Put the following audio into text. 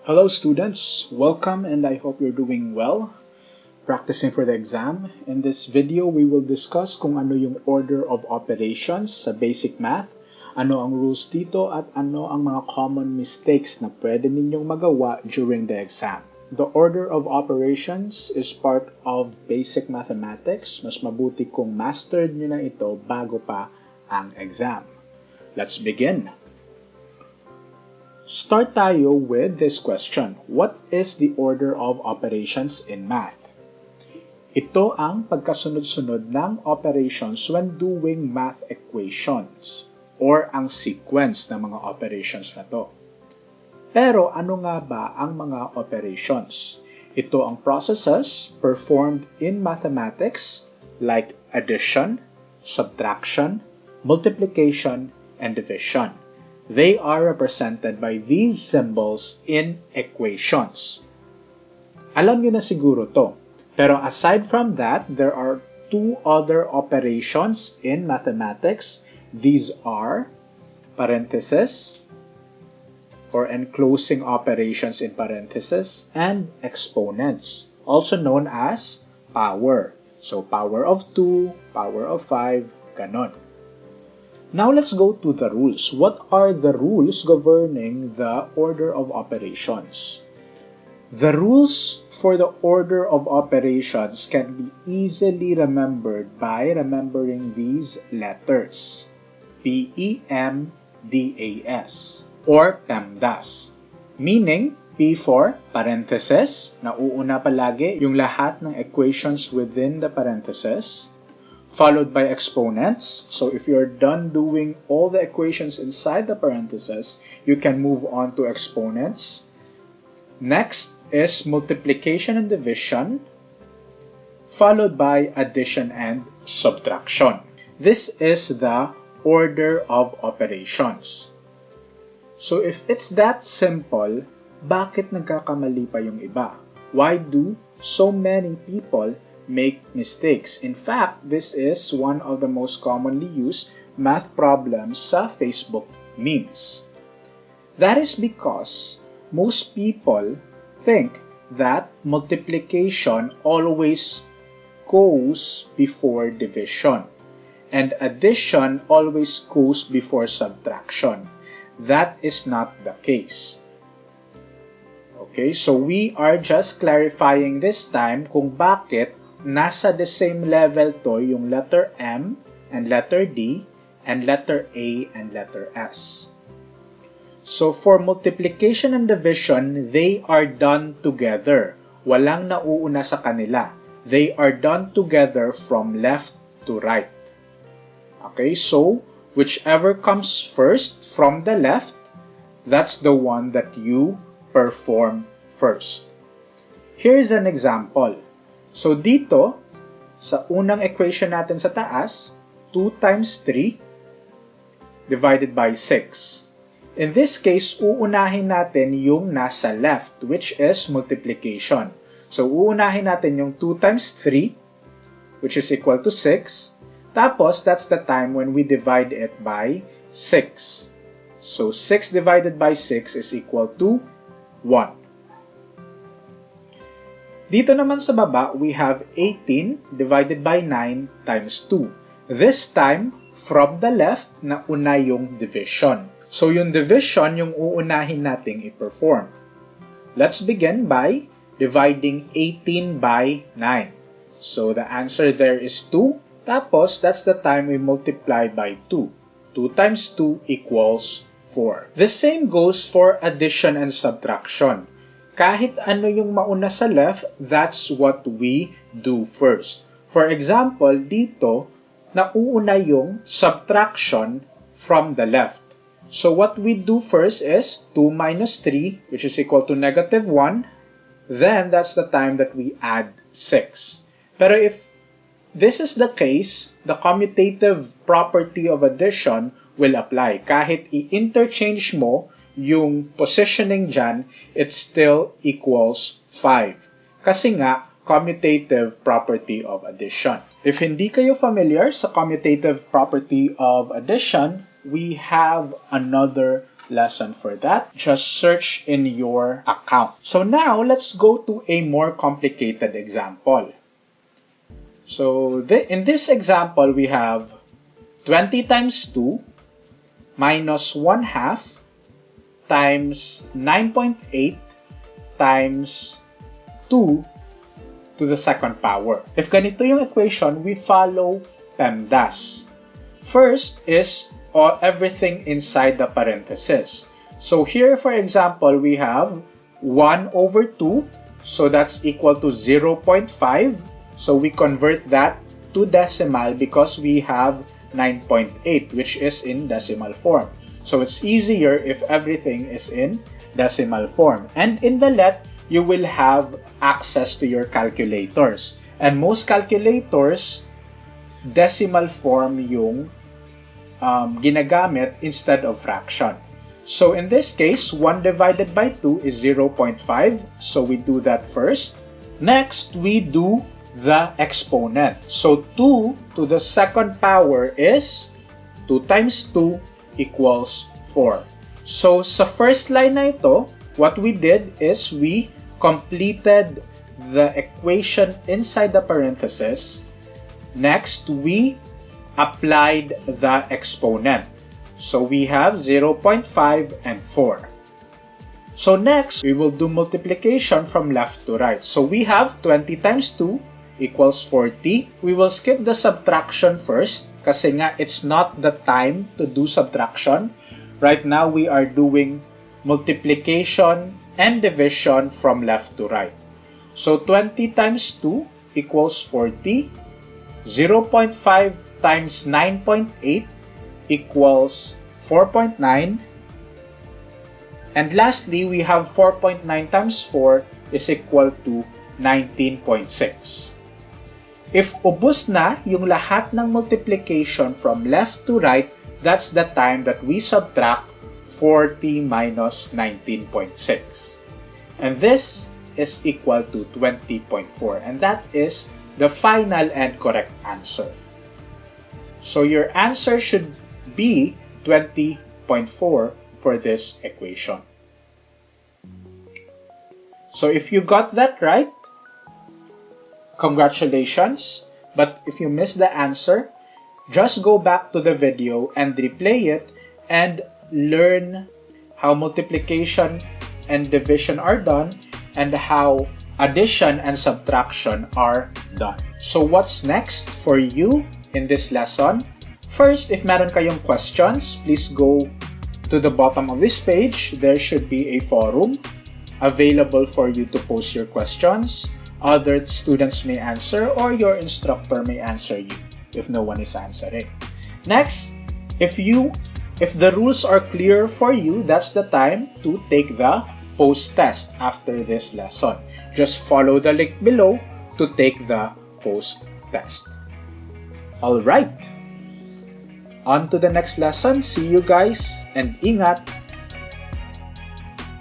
Hello students, welcome and I hope you're doing well. Practicing for the exam. In this video, we will discuss kung ano yung order of operations sa basic math, ano ang rules dito at ano ang mga common mistakes na pwede ninyong magawa during the exam. The order of operations is part of basic mathematics. Mas mabuti kung mastered nyo na ito bago pa ang exam. Let's begin. Start tayo with this question. What is the order of operations in math? Ito ang pagkasunod-sunod ng operations when doing math equations or ang sequence ng mga operations na to. Pero ano nga ba ang mga operations? Ito ang processes performed in mathematics like addition, subtraction, multiplication, and division. They are represented by these symbols in equations. Alam niyo na siguro to. Pero aside from that, there are two other operations in mathematics. These are parentheses or enclosing operations in parentheses and exponents, also known as power. So power of 2, power of 5, ganon. Now let's go to the rules. What are the rules governing the order of operations? The rules for the order of operations can be easily remembered by remembering these letters. PEMDAS or PEMDAS. Meaning, P for parentheses, nauuna palagi yung lahat ng equations within the parentheses, followed by exponents. So if you're done doing all the equations inside the parentheses, you can move on to exponents. Next is multiplication and division, followed by addition and subtraction. This is the order of operations. So if it's that simple, bakit nagkakamali pa yung iba? Why do so many people make mistakes? In fact, this is one of the most commonly used math problems sa Facebook memes. That is because most people think that multiplication always goes before division and addition always goes before subtraction. That is not the case. Okay, so we are just clarifying this time kung bakit nasa the same level to yung letter M and letter D and letter A and letter S. So for multiplication and division, they are done together. Walang nauuna sa kanila. They are done together from left to right. Okay, so whichever comes first from the left, that's the one that you perform first. Here's an example. So dito, sa unang equation natin sa taas, 2 times 3 divided by 6. In this case, uunahin natin yung nasa left, which is multiplication. So uunahin natin yung 2 times 3, which is equal to 6. Tapos, that's the time when we divide it by 6. So 6 divided by 6 is equal to 1. Dito naman sa baba, we have 18 divided by 9 times 2. This time, from the left, nauna yung division. So yung division, yung uunahin nating i-perform. Let's begin by dividing 18 by 9. So the answer there is 2. Tapos, that's the time we multiply by 2. 2 times 2 equals 4. The same goes for addition and subtraction. Kahit ano yung mauna sa left, that's what we do first. For example, dito, nauuna yung subtraction from the left. So what we do first is 2 minus 3, which is equal to negative 1. Then, that's the time that we add 6. Pero if this is the case, the commutative property of addition will apply. Kahit i-interchange mo yung positioning dyan, it still equals 5. Kasi nga, commutative property of addition. If hindi kayo familiar sa commutative property of addition, we have another lesson for that. Just search in your account. So now, let's go to a more complicated example. So in this example, we have 20 times 2 minus 1/2 times 9.8 times 2 to the second power. If ganito yung equation, we follow PEMDAS. First is everything inside the parenthesis. So here, for example, we have 1/2, so that's equal to 0.5. So we convert that to decimal because we have 9.8, which is in decimal form. So it's easier if everything is in decimal form. And in the let, you will have access to your calculators. And most calculators, decimal form yung ginagamit instead of fraction. So in this case, 1 divided by 2 is 0.5. So we do that first. Next, we do the exponent. So 2 to the second power is 2 times 2 equals 4. So sa first line na ito, what we did is we completed the equation inside the parenthesis. Next, we applied the exponent. So we have 0.5 and 4. So next, we will do multiplication from left to right. So we have 20 times 2 equals 40. We will skip the subtraction first kasi nga it's not the time to do subtraction. Right now, we are doing multiplication and division from left to right. So 20 times 2 equals 40. 0.5 times 9.8 equals 4.9. And lastly, we have 4.9 times 4 is equal to 19.6. If ubos na yung lahat ng multiplication from left to right, that's the time that we subtract 40 minus 19.6. And this is equal to 20.4. And that is the final and correct answer. So your answer should be 20.4 for this equation. So if you got that right, congratulations. But if you missed the answer, just go back to the video and replay it and learn how multiplication and division are done and how addition and subtraction are done. So what's next for you in this lesson? First, if meron kayong questions, please go to the bottom of this page. There should be a forum available for you to post your questions. Other students may answer or your instructor may answer you if no one is answering. Next, if the rules are clear for you, that's the time to take the post test after this lesson. Just follow the link below to take the post test. Alright, on to the next lesson. See you guys and ingat!